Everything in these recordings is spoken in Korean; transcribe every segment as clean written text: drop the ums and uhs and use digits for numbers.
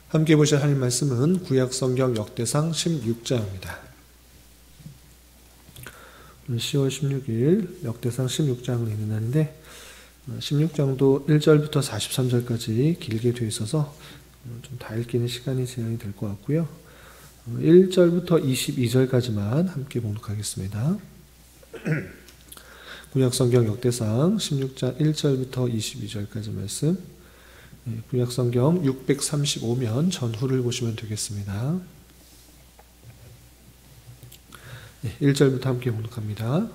함께 보실 하나님 말씀은 구약성경 역대상 16장입니다. 오늘 10월 16일 역대상 16장을 읽는 날인데 16장도 1절부터 43절까지 길게 되어 있어서 좀 다 읽기는 시간이 제한이 될 것 같고요. 1절부터 22절까지만 함께 봉독하겠습니다. 구약성경 역대상 16장 1절부터 22절까지 말씀, 구약성경 635면 전후를 보시면 되겠습니다. 1절부터 함께 봉독합니다.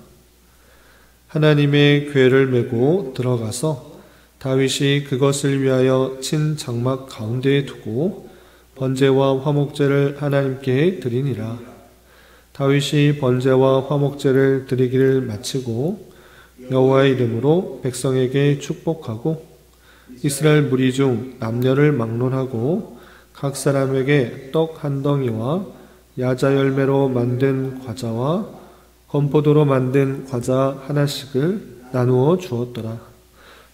하나님의 궤를 메고 들어가서 다윗이 그것을 위하여 친 장막 가운데에 두고 번제와 화목제를 하나님께 드리니라. 다윗이 번제와 화목제를 드리기를 마치고 여호와의 이름으로 백성에게 축복하고 이스라엘 무리 중 남녀를 막론하고 각 사람에게 떡 한 덩이와 야자 열매로 만든 과자와 건포도로 만든 과자 하나씩을 나누어 주었더라.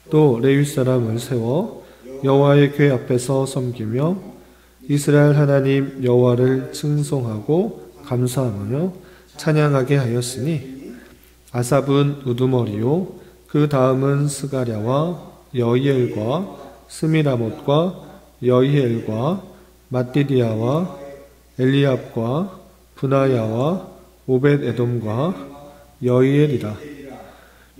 또 레위 사람을 세워 여호와의 궤 앞에서 섬기며 이스라엘 하나님 여호와를 칭송하고 감사하며 찬양하게 하였으니 아삽은 우두머리요 그 다음은 스가랴와 여히엘과 스미라못과 여히엘과 mat디디아와 엘리압과 분하야와 오벳에돔과 여히엘이라.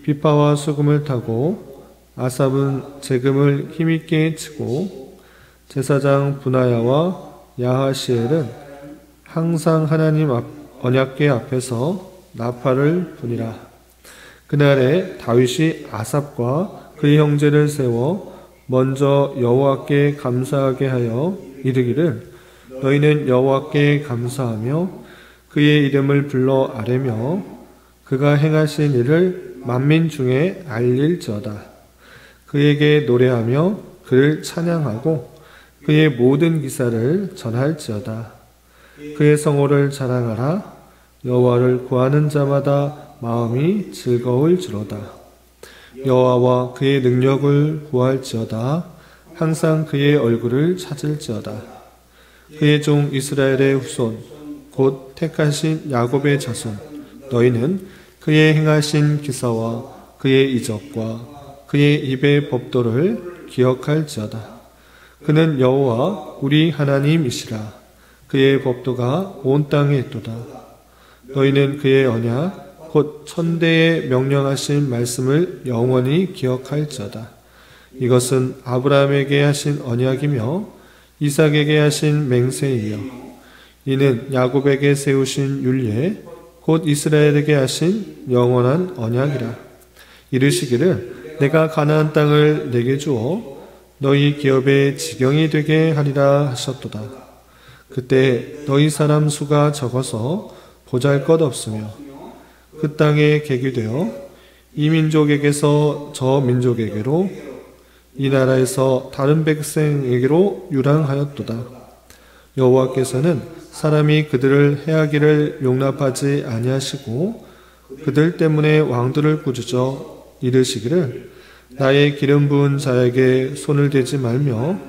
비파와 수금을 타고 아삽은 재금을 힘있게 치고 제사장 분하야와 야하시엘은 항상 하나님 언약궤 앞에서 나팔을 부니라. 그날에 다윗이 아삽과 그의 형제를 세워 먼저 여호와께 감사하게 하여 이르기를 너희는 여호와께 감사하며 그의 이름을 불러 아뢰며 그가 행하신 일을 만민 중에 알릴지어다. 그에게 노래하며 그를 찬양하고 그의 모든 기사를 전할지어다. 그의 성호를 자랑하라. 여호와를 구하는 자마다 마음이 즐거울지로다. 여호와와 그의 능력을 구할지어다. 항상 그의 얼굴을 찾을지어다. 그의 종 이스라엘의 후손 곧 택하신 야곱의 자손 너희는 그의 행하신 기사와 그의 이적과 그의 입의 법도를 기억할지어다. 그는 여호와 우리 하나님이시라. 그의 법도가 온 땅에 있도다. 너희는 그의 언약 곧 천대에 명령하신 말씀을 영원히 기억할지어다. 이것은 아브라함에게 하신 언약이며 이삭에게 하신 맹세이요 이는 야곱에게 세우신 율례 곧 이스라엘에게 하신 영원한 언약이라. 이르시기를 내가 가나안 땅을 내게 주어 너희 기업의 지경이 되게 하리라 하셨도다. 그때 너희 사람 수가 적어서 보잘것없으며 그 땅에 개기되어 이 민족에게서 저 민족에게로 이 나라에서 다른 백성에게로 유랑하였도다. 여호와께서는 사람이 그들을 해하기를 용납하지 아니하시고 그들 때문에 왕들을 꾸짖어 이르시기를 나의 기름 부은 자에게 손을 대지 말며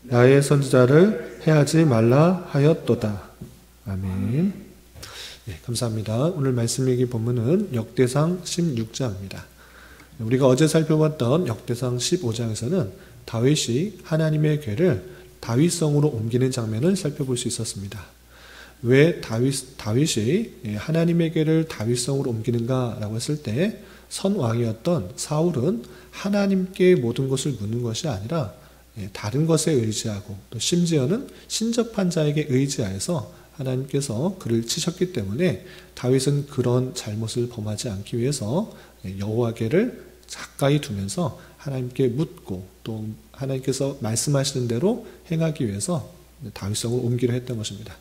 나의 선지자를 해하지 말라 하였도다. 아멘. 네, 감사합니다. 오늘 말씀 읽기 본문은 역대상 16장입니다. 우리가 어제 살펴봤던 역대상 15장에서는 다윗이 하나님의 궤를 다윗성으로 옮기는 장면을 살펴볼 수 있었습니다. 왜 다윗이 하나님의 궤를 다윗성으로 옮기는가라고 했을 때 선왕이었던 사울은 하나님께 모든 것을 묻는 것이 아니라 다른 것에 의지하고 또 심지어는 신접한 자에게 의지하여서 하나님께서 그를 치셨기 때문에 다윗은 그런 잘못을 범하지 않기 위해서 여호와께를 가까이 두면서 하나님께 묻고 또 하나님께서 말씀하시는 대로 행하기 위해서 다윗성을 옮기려 했던 것입니다.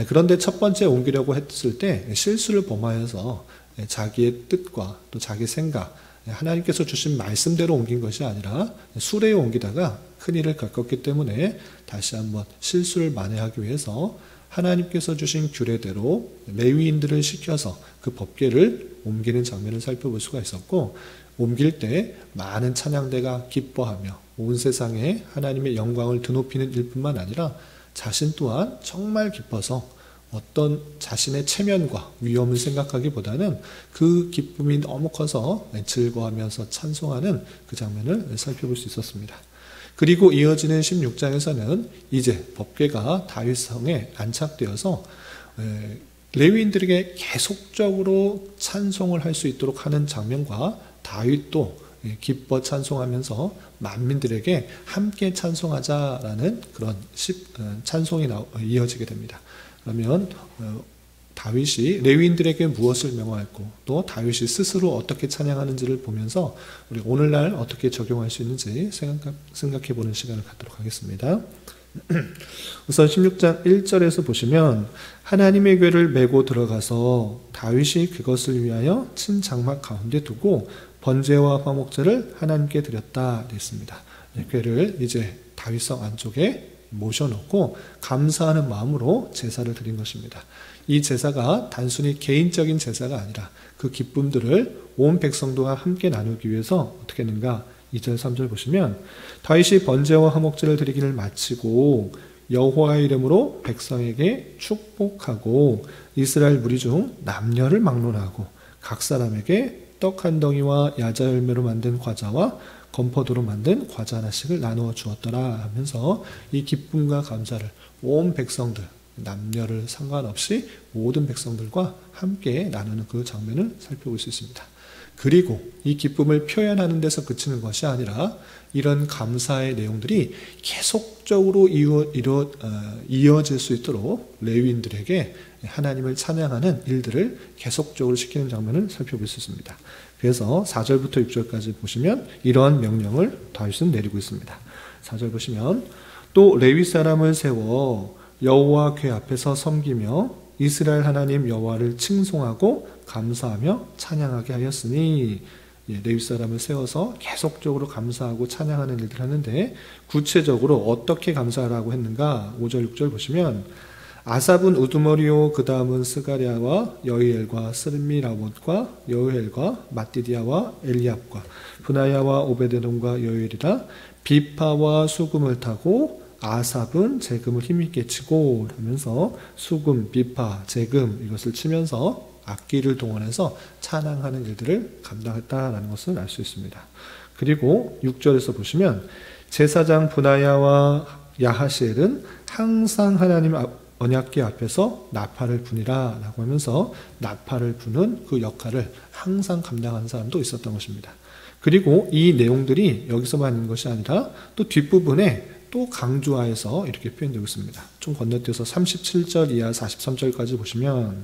그런데 첫 번째 옮기려고 했을 때 실수를 범하여서 자기의 뜻과 또 자기 생각, 하나님께서 주신 말씀대로 옮긴 것이 아니라 수레에 옮기다가 큰일을 겪었기 때문에 다시 한번 실수를 만회하기 위해서 하나님께서 주신 규례대로 레위인들을 시켜서 그 법궤를 옮기는 장면을 살펴볼 수가 있었고, 옮길 때 많은 찬양대가 기뻐하며 온 세상에 하나님의 영광을 드높이는 일뿐만 아니라 자신 또한 정말 기뻐서 어떤 자신의 체면과 위험을 생각하기보다는 그 기쁨이 너무 커서 즐거워하면서 찬송하는 그 장면을 살펴볼 수 있었습니다. 그리고 이어지는 16장에서는 이제 법궤가 다윗 성에 안착되어서 레위인들에게 계속적으로 찬송을 할 수 있도록 하는 장면과 다윗도 기뻐 찬송하면서 만민들에게 함께 찬송하자라는 그런 찬송이 이어지게 됩니다. 그러면 다윗이 레위인들에게 무엇을 명하였고 또 다윗이 스스로 어떻게 찬양하는지를 보면서 우리 오늘날 어떻게 적용할 수 있는지 생각해 보는 시간을 갖도록 하겠습니다. 우선 16장 1절에서 보시면 하나님의 궤를 메고 들어가서 다윗이 그것을 위하여 친 장막 가운데 두고 번제와 화목제를 하나님께 드렸다 됐습니다. 궤를 이제 다윗성 안쪽에 모셔놓고 감사하는 마음으로 제사를 드린 것입니다. 이 제사가 단순히 개인적인 제사가 아니라 그 기쁨들을 온 백성도와 함께 나누기 위해서 어떻게 했는가? 2절 3절 보시면 다윗이 번제와 화목제를 드리기를 마치고 여호와의 이름으로 백성에게 축복하고 이스라엘 무리 중 남녀를 막론하고 각 사람에게 떡 한 덩이와 야자 열매로 만든 과자와 건포도로 만든 과자 하나씩을 나누어 주었더라 하면서 이 기쁨과 감사를 온 백성들 남녀를 상관없이 모든 백성들과 함께 나누는 그 장면을 살펴볼 수 있습니다. 그리고 이 기쁨을 표현하는 데서 그치는 것이 아니라 이런 감사의 내용들이 계속적으로 이어질 수 있도록 레위인들에게 하나님을 찬양하는 일들을 계속적으로 시키는 장면을 살펴볼 수 있습니다. 그래서 4절부터 6절까지 보시면 이러한 명령을 다윗은 내리고 있습니다. 4절 보시면 또 레위 사람을 세워 여호와 궤 앞에서 섬기며 이스라엘 하나님 여호와를 칭송하고 감사하며 찬양하게 하였으니 레위 사람을 세워서 계속적으로 감사하고 찬양하는 일들을 하는데 구체적으로 어떻게 감사하라고 했는가? 5절 6절 보시면 아삽은 우두머리요 그 다음은 스가랴와 여이엘과 스미라못과 여이엘과 마띠디아와 엘리압과 브나야와 오베데돔과 여이엘이라 비파와 수금을 타고 아삽은 재금을 힘있게 치고 하면서 수금, 비파, 재금 이것을 치면서 악기를 동원해서 찬양하는 일들을 감당했다라는 것을 알 수 있습니다. 그리고 6절에서 보시면 제사장 브나야와 야하시엘은 항상 하나님 언약궤 앞에서 나팔을 부니라 라고 하면서 나팔을 부는 그 역할을 항상 감당하는 사람도 있었던 것입니다. 그리고 이 내용들이 여기서만 있는 것이 아니라 또 뒷부분에 또 강조하여서 이렇게 표현되고 있습니다. 좀 건너뛰어서 37절 이하 43절까지 보시면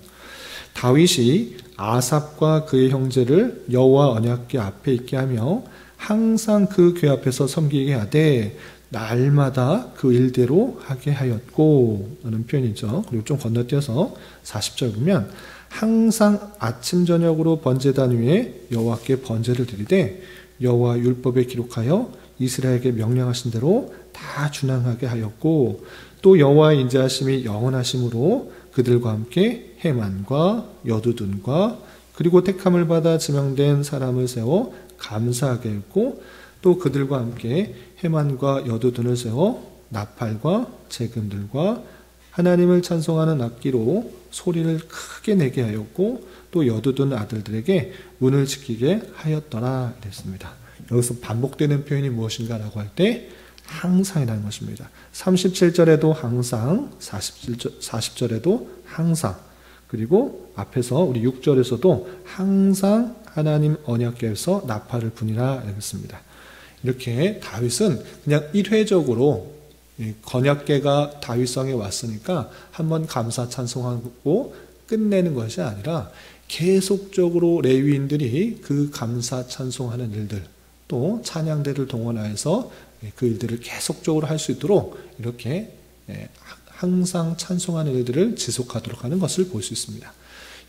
다윗이 아삽과 그의 형제를 여호와 언약궤 앞에 있게 하며 항상 그 궤 앞에서 섬기게 하되 날마다 그 일대로 하게 하였고 라는 표현이죠. 그리고 좀 건너뛰어서 40절 보면 항상 아침 저녁으로 번제단 위에 여호와께 번제를 드리되 여호와 율법에 기록하여 이스라엘에게 명령하신 대로 다 준항하게 하였고 또 여호와의 인자하심이 영원하심으로 그들과 함께 헤만과 여두둔과 그리고 택함을 받아 지명된 사람을 세워 감사하게 했고 또 그들과 함께 헤만과 여두둔을 세워 나팔과 재금들과 하나님을 찬송하는 악기로 소리를 크게 내게 하였고 또 여두둔 아들들에게 문을 지키게 하였더라 이랬습니다. 여기서 반복되는 표현이 무엇인가 라고 할 때 항상이라는 것입니다. 37절에도 항상, 40절에도 항상, 그리고 앞에서 우리 6절에서도 항상 하나님 언약궤에서 나팔을 부니라 이랬습니다. 이렇게 다윗은 그냥 일회적으로 언약궤가 다윗성에 왔으니까 한번 감사 찬송하고 끝내는 것이 아니라 계속적으로 레위인들이 그 감사 찬송하는 일들 또 찬양대를 동원하여서 그 일들을 계속적으로 할 수 있도록 이렇게 항상 찬송하는 일들을 지속하도록 하는 것을 볼 수 있습니다.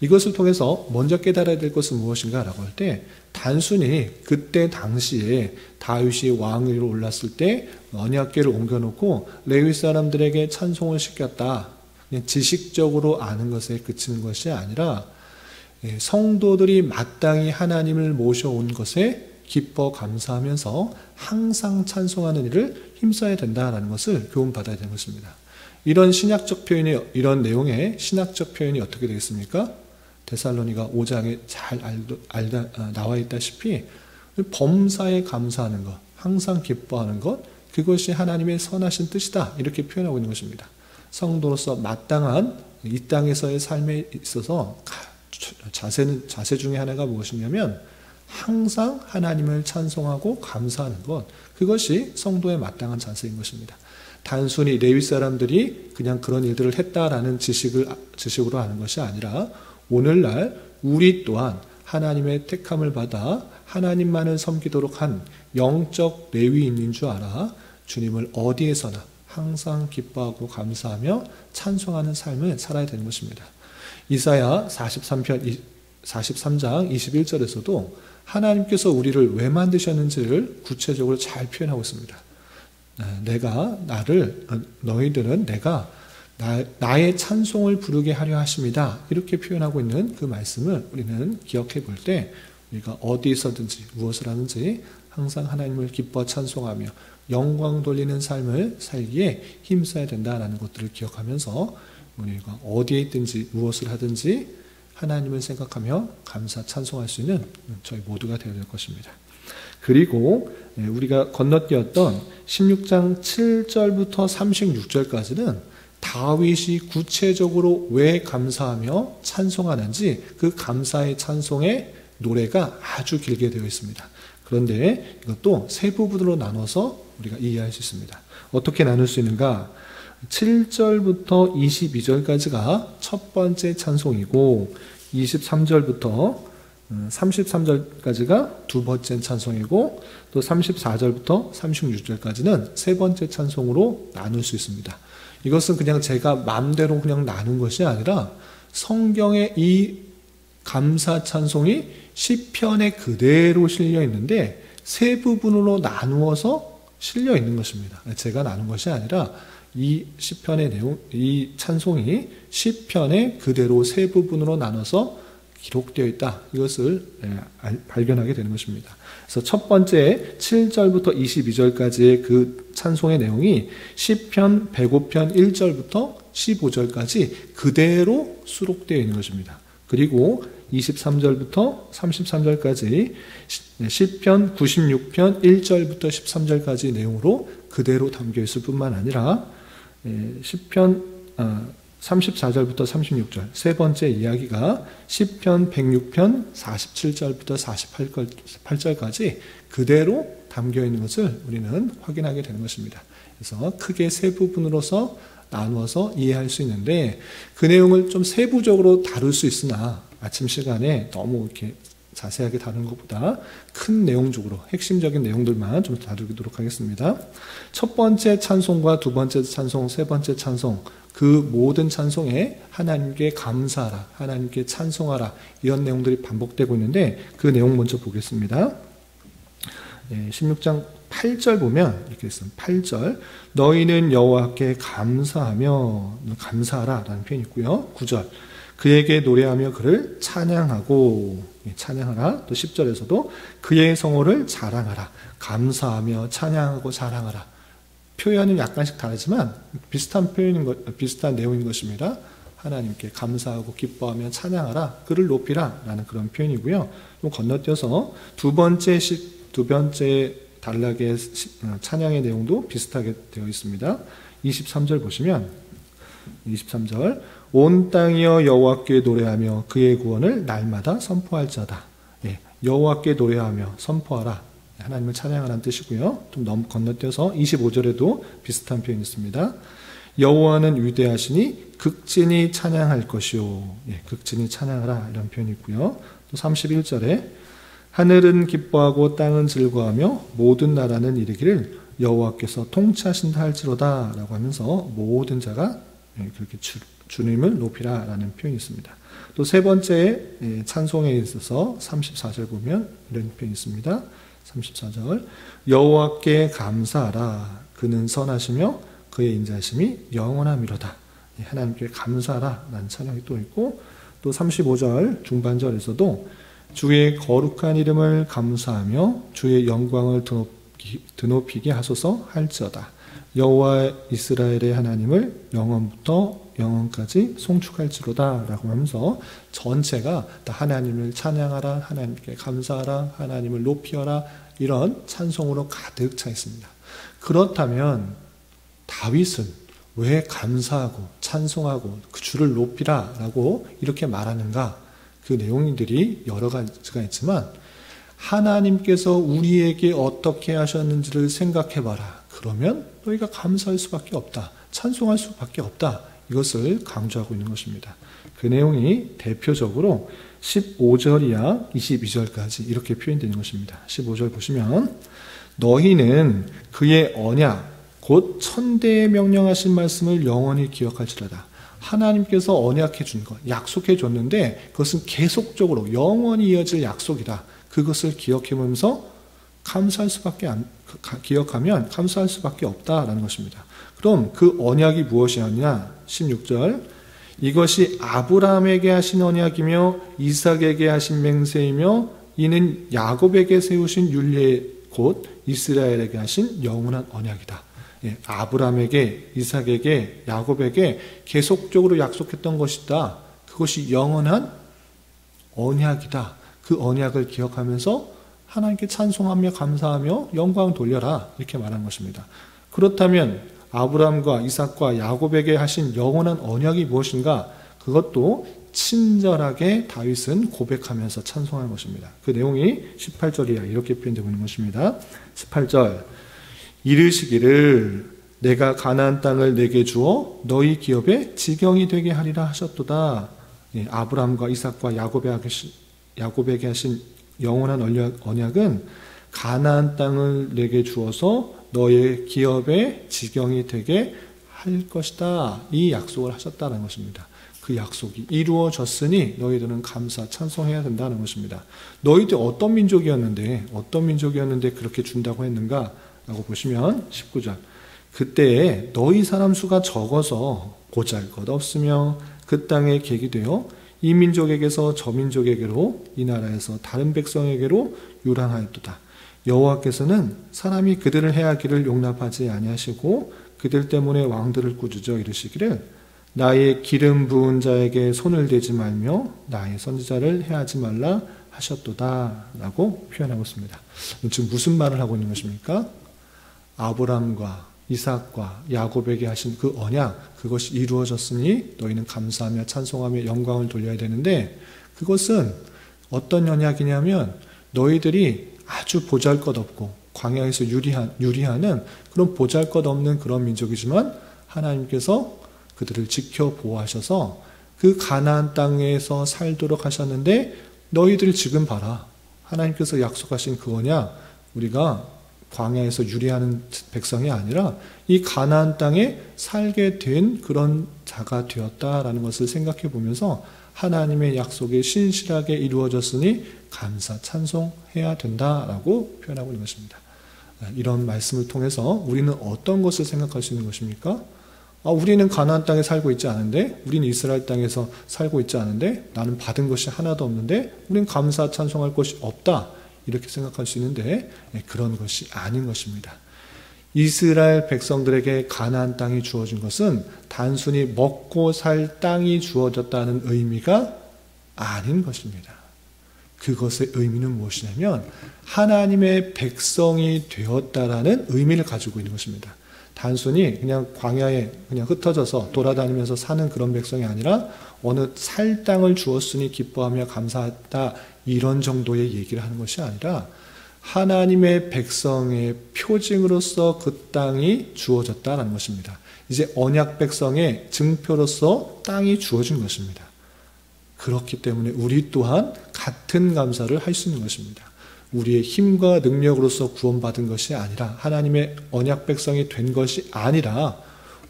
이것을 통해서 먼저 깨달아야 될 것은 무엇인가 라고 할 때 단순히 그때 당시에 다윗이 왕 위로 올랐을 때 언약궤를 옮겨놓고 레위 사람들에게 찬송을 시켰다. 그냥 지식적으로 아는 것에 그치는 것이 아니라 성도들이 마땅히 하나님을 모셔온 것에 기뻐 감사하면서 항상 찬송하는 일을 힘써야 된다라는 것을 교훈받아야 되는 것입니다. 이런 신약적 표현이, 이런 내용의 신학적 표현이 어떻게 되겠습니까? 데살로니가 5장에 잘 나와 있다시피 범사에 감사하는 것, 항상 기뻐하는 것, 그것이 하나님의 선하신 뜻이다, 이렇게 표현하고 있는 것입니다. 성도로서 마땅한 이 땅에서의 삶에 있어서 자세 중에 하나가 무엇이냐면 항상 하나님을 찬송하고 감사하는 것, 그것이 성도의 마땅한 자세인 것입니다. 단순히 레위 사람들이 그냥 그런 일들을 했다라는 지식으로 하는 것이 아니라 오늘날 우리 또한 하나님의 택함을 받아 하나님만을 섬기도록 한 영적 레위인인 줄 알아 주님을 어디에서나 항상 기뻐하고 감사하며 찬송하는 삶을 살아야 되는 것입니다. 이사야 43장 21절에서도 하나님께서 우리를 왜 만드셨는지를 구체적으로 잘 표현하고 있습니다. 너희들은 내가 나의 찬송을 부르게 하려 하십니다, 이렇게 표현하고 있는 그 말씀을 우리는 기억해 볼 때 우리가 어디 있어든지 무엇을 하는지 항상 하나님을 기뻐 찬송하며 영광 돌리는 삶을 살기에 힘써야 된다는 것들을 기억하면서 우리가 어디에 있든지 무엇을 하든지 하나님을 생각하며 감사 찬송할 수 있는 저희 모두가 되어야 될 것입니다. 그리고 우리가 건너뛰었던 16장 7절부터 36절까지는 다윗이 구체적으로 왜 감사하며 찬송하는지 그 감사의 찬송의 노래가 아주 길게 되어 있습니다. 그런데 이것도 세 부분으로 나눠서 우리가 이해할 수 있습니다. 어떻게 나눌 수 있는가? 7절부터 22절까지가 첫 번째 찬송이고 23절부터 33절까지가 두 번째 찬송이고 또 34절부터 36절까지는 세 번째 찬송으로 나눌 수 있습니다. 이것은 그냥 제가 마음대로 그냥 나눈 것이 아니라 성경에 이 감사 찬송이 시편에 그대로 실려 있는데 세 부분으로 나누어서 실려 있는 것입니다. 제가 나눈 것이 아니라 이 시편의 내용, 이 찬송이 시편에 그대로 세 부분으로 나눠서 기록되어 있다, 이것을 발견하게 되는 것입니다. 그래서 첫 번째 7절부터 22절까지의 그 찬송의 내용이 시편 105편 1절부터 15절까지 그대로 수록되어 있는 것입니다. 그리고 23절부터 33절까지 시편 96편 1절부터 13절까지 내용으로 그대로 담겨 있을 뿐만 아니라 시편 34절부터 36절 세 번째 이야기가 시편 106편 47절부터 48절까지 그대로 담겨 있는 것을 우리는 확인하게 되는 것입니다. 그래서 크게 세 부분으로서 나누어서 이해할 수 있는데 그 내용을 좀 세부적으로 다룰 수 있으나 아침 시간에 너무 이렇게 자세하게 다루는 것보다 큰 내용적으로 핵심적인 내용들만 좀 다루도록 하겠습니다. 첫 번째 찬송과 두 번째 찬송, 세 번째 찬송, 그 모든 찬송에 하나님께 감사하라, 하나님께 찬송하라, 이런 내용들이 반복되고 있는데 그 내용 먼저 보겠습니다. 16장 8절 보면 이렇게 있습니다. 8절 너희는 여호와께 감사하며 감사하라 라는 표현이 있고요. 9절 그에게 노래하며 그를 찬양하고 찬양하라. 또 10절에서도 그의 성호를 자랑하라. 감사하며 찬양하고 자랑하라. 표현은 약간씩 다르지만 비슷한 내용인 것입니다. 하나님께 감사하고 기뻐하며 찬양하라. 그를 높이라 라는 그런 표현이고요. 또 건너뛰어서 두 번째 단락의 찬양의 내용도 비슷하게 되어 있습니다. 23절 보시면 23절 온 땅이여 여호와께 노래하며 그의 구원을 날마다 선포할 자다. 여호와께 노래하며 선포하라. 하나님을 찬양하라는 뜻이고요. 좀 건너뛰어서 25절에도 비슷한 표현이 있습니다. 여호와는 위대하시니 극진히 찬양할 것이요. 극진히 찬양하라 이런 표현이 있고요. 또 31절에 하늘은 기뻐하고 땅은 즐거워하며 모든 나라는 이르기를 여호와께서 통치하신다 할지로다 라고 하면서 모든 자가 그렇게 주님을 높이라 라는 표현이 있습니다. 또 세 번째 찬송에 있어서 34절 보면 이런 표현이 있습니다. 34절 여호와께 감사하라. 그는 선하시며 그의 인자심이 영원함이로다. 하나님께 감사하라 라는 찬양이 또 있고 또 35절 중반절에서도 주의 거룩한 이름을 감사하며 주의 영광을 드높이게 하소서 할지어다. 여호와 이스라엘의 하나님을 영원부터 영원까지 송축할지로다 라고 하면서 전체가 다 하나님을 찬양하라, 하나님께 감사하라, 하나님을 높이어라, 이런 찬송으로 가득 차 있습니다. 그렇다면 다윗은 왜 감사하고 찬송하고 그 주를 높이라 라고 이렇게 말하는가? 그 내용들이 여러 가지가 있지만 하나님께서 우리에게 어떻게 하셨는지를 생각해봐라. 그러면 너희가 감사할 수밖에 없다. 찬송할 수밖에 없다. 이것을 강조하고 있는 것입니다. 그 내용이 대표적으로 15절 이하 22절까지 이렇게 표현되는 것입니다. 15절 보시면 너희는 그의 언약 곧 천대에 명령하신 말씀을 영원히 기억할지라다. 하나님께서 언약해 준 것, 약속해 줬는데 그것은 계속적으로 영원히 이어질 약속이다. 그것을 기억해보면서 기억하면 감사할 수밖에 없다라는 것입니다. 그럼 그 언약이 무엇이었냐? 16절 이것이 아브라함에게 하신 언약이며 이삭에게 하신 맹세이며 이는 야곱에게 세우신 율례 곧 이스라엘에게 하신 영원한 언약이다. 아브라함에게, 이삭에게, 야곱에게 계속적으로 약속했던 것이다. 그것이 영원한 언약이다. 그 언약을 기억하면서 하나님께 찬송하며 감사하며 영광을 돌려라. 이렇게 말한 것입니다. 그렇다면 아브라함과 이삭과 야곱에게 하신 영원한 언약이 무엇인가? 그것도 친절하게 다윗은 고백하면서 찬송한 것입니다. 그 내용이 18절이야 이렇게 표현되고 있는 것입니다. 18절 이르시기를 내가 가나안 땅을 내게 주어 너희 기업에 지경이 되게 하리라 하셨도다. 아브라함과 이삭과 야곱에게 하신 영원한 언약은 가나안 땅을 내게 주어서 너의 기업에 지경이 되게 할 것이다. 이 약속을 하셨다는 것입니다. 그 약속이 이루어졌으니 너희들은 감사 찬송해야 된다는 것입니다. 너희들 어떤 민족이었는데 그렇게 준다고 했는가? 라고 보시면 19절 그때에 너희 사람 수가 적어서 보잘것없으며 그 땅에 객이 되어 이 민족에게서 저 민족에게로 이 나라에서 다른 백성에게로 유랑하였도다. 여호와께서는 사람이 그들을 해하기를 용납하지 아니하시고 그들 때문에 왕들을 꾸짖어 이르시기를 나의 기름 부은 자에게 손을 대지 말며 나의 선지자를 해하지 말라 하셨도다 라고 표현하고 있습니다. 지금 무슨 말을 하고 있는 것입니까? 아브람과 이삭과 야곱에게 하신 그 언약, 그것이 이루어졌으니 너희는 감사하며 찬송하며 영광을 돌려야 되는데 그것은 어떤 언약이냐면 너희들이 아주 보잘것없고 광야에서 유리하는 그런 보잘것없는 그런 민족이지만 하나님께서 그들을 지켜 보호하셔서 그 가나안 땅에서 살도록 하셨는데 너희들 지금 봐라. 하나님께서 약속하신 그 언약 우리가 광야에서 유리하는 백성이 아니라 이 가나안 땅에 살게 된 그런 자가 되었다라는 것을 생각해 보면서 하나님의 약속이 신실하게 이루어졌으니 감사 찬송해야 된다라고 표현하고 있는 것입니다. 이런 말씀을 통해서 우리는 어떤 것을 생각할 수 있는 것입니까? 우리는 가나안 땅에 살고 있지 않은데, 우리는 이스라엘 땅에서 살고 있지 않은데, 나는 받은 것이 하나도 없는데 우리는 감사 찬송할 것이 없다. 이렇게 생각할 수 있는데 그런 것이 아닌 것입니다. 이스라엘 백성들에게 가나안 땅이 주어진 것은 단순히 먹고 살 땅이 주어졌다는 의미가 아닌 것입니다. 그것의 의미는 무엇이냐면 하나님의 백성이 되었다라는 의미를 가지고 있는 것입니다. 단순히 그냥 광야에 그냥 흩어져서 돌아다니면서 사는 그런 백성이 아니라 어느 살 땅을 주었으니 기뻐하며 감사했다 이런 정도의 얘기를 하는 것이 아니라 하나님의 백성의 표징으로서 그 땅이 주어졌다는 것입니다. 이제 언약 백성의 증표로서 땅이 주어진 것입니다. 그렇기 때문에 우리 또한 같은 감사를 할 수 있는 것입니다. 우리의 힘과 능력으로서 구원받은 것이 아니라 하나님의 언약 백성이 된 것이 아니라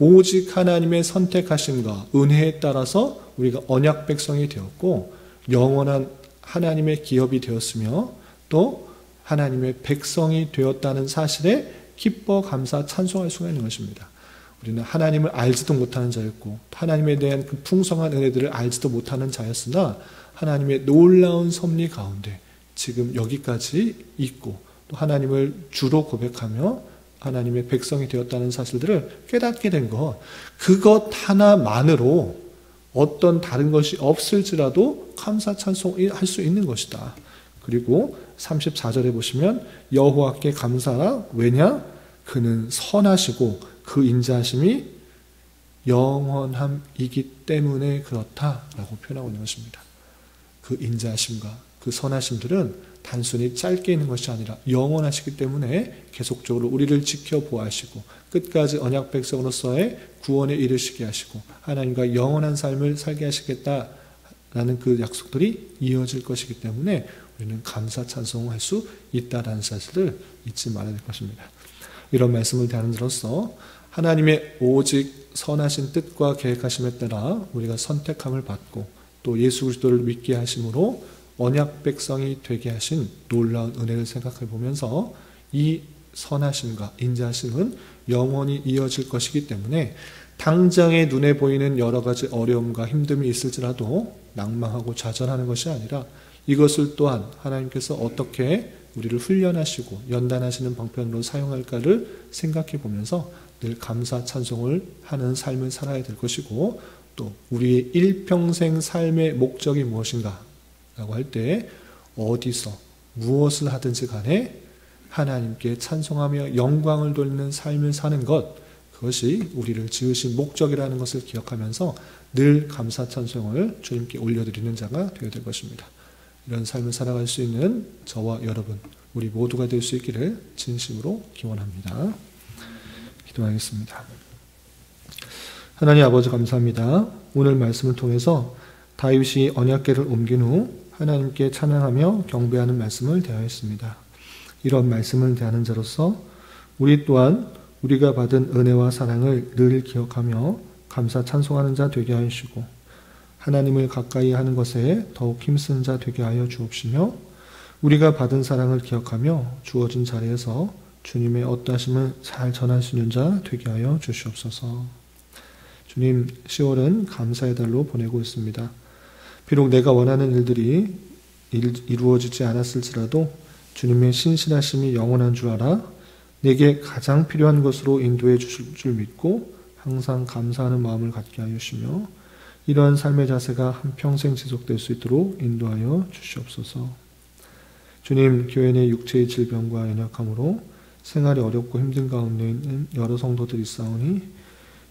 오직 하나님의 선택하심과 은혜에 따라서 우리가 언약 백성이 되었고 영원한 하나님의 기업이 되었으며 또 하나님의 백성이 되었다는 사실에 기뻐 감사 찬송할 수가 있는 것입니다. 우리는 하나님을 알지도 못하는 자였고 하나님에 대한 그 풍성한 은혜들을 알지도 못하는 자였으나 하나님의 놀라운 섭리 가운데 지금 여기까지 있고 또 하나님을 주로 고백하며 하나님의 백성이 되었다는 사실들을 깨닫게 된 것, 그것 하나만으로 어떤 다른 것이 없을지라도 감사 찬송할 수 있는 것이다. 그리고 34절에 보시면 여호와께 감사하라. 왜냐? 그는 선하시고 그 인자하심이 영원함이기 때문에 그렇다라고 표현하고 있는 것입니다. 그 인자하심과 그 선하심들은 단순히 짧게 있는 것이 아니라 영원하시기 때문에 계속적으로 우리를 지켜보아하시고 끝까지 언약 백성으로서의 구원에 이르시게 하시고 하나님과 영원한 삶을 살게 하시겠다라는 그 약속들이 이어질 것이기 때문에 우리는 감사 찬송할 수 있다라는 사실을 잊지 말아야 될 것입니다. 이런 말씀을 대하는으로써 하나님의 오직 선하신 뜻과 계획하심에 따라 우리가 선택함을 받고 또 예수 그리스도를 믿게 하심으로 언약 백성이 되게 하신 놀라운 은혜를 생각해 보면서 이 선하심과 인자하심은 영원히 이어질 것이기 때문에 당장의 눈에 보이는 여러 가지 어려움과 힘듦이 있을지라도 낭망하고 좌절하는 것이 아니라 이것을 또한 하나님께서 어떻게 우리를 훈련하시고 연단하시는 방편으로 사용할까를 생각해 보면서 늘 감사 찬송을 하는 삶을 살아야 될 것이고 또 우리의 일평생 삶의 목적이 무엇인가 라고 할 때 어디서 무엇을 하든지 간에 하나님께 찬송하며 영광을 돌리는 삶을 사는 것, 그것이 우리를 지으신 목적이라는 것을 기억하면서 늘 감사 찬송을 주님께 올려드리는 자가 되어야 될 것입니다. 이런 삶을 살아갈 수 있는 저와 여러분, 우리 모두가 될 수 있기를 진심으로 기원합니다. 기도하겠습니다. 하나님 아버지 감사합니다. 오늘 말씀을 통해서 다윗이 언약궤를 옮긴 후 하나님께 찬양하며 경배하는 말씀을 대하였습니다. 이런 말씀을 대하는 자로서 우리 또한 우리가 받은 은혜와 사랑을 늘 기억하며 감사 찬송하는 자 되게 하시고 하나님을 가까이 하는 것에 더욱 힘쓰는 자 되게 하여 주옵시며 우리가 받은 사랑을 기억하며 주어진 자리에서 주님의 어떠하심을 잘 전할 수 있는 자 되게 하여 주시옵소서. 주님, 10월은 감사의 달로 보내고 있습니다. 비록 내가 원하는 일들이 이루어지지 않았을지라도 주님의 신실하심이 영원한 줄 알아 내게 가장 필요한 것으로 인도해 주실 줄 믿고 항상 감사하는 마음을 갖게 하여 주시며 이러한 삶의 자세가 한평생 지속될 수 있도록 인도하여 주시옵소서. 주님, 교회 내 육체의 질병과 연약함으로 생활이 어렵고 힘든 가운데 있는 여러 성도들이 있사오니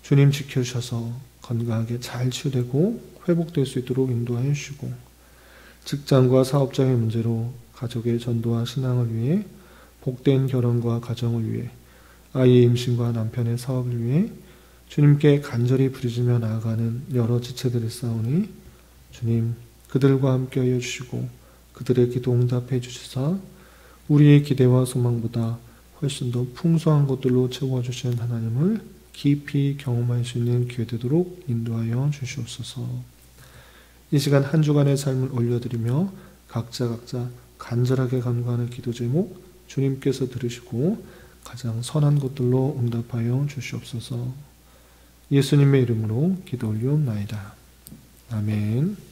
주님 지켜주셔서 건강하게 잘 치유되고 회복될 수 있도록 인도하여 주시고 직장과 사업장의 문제로 가족의 전도와 신앙을 위해 복된 결혼과 가정을 위해 아이의 임신과 남편의 사업을 위해 주님께 간절히 부르짖며 나아가는 여러 지체들이 있사오니 주님 그들과 함께하여 주시고 그들의 기도 응답해 주시사 우리의 기대와 소망보다 훨씬 더 풍성한 것들로 채워주시는 하나님을 깊이 경험할 수 있는 기회 되도록 인도하여 주시옵소서. 이 시간 한 주간의 삶을 올려드리며 각자 간절하게 간구하는 기도 제목 주님께서 들으시고 가장 선한 것들로 응답하여 주시옵소서. 예수님의 이름으로 기도 올리옵나이다. 아멘.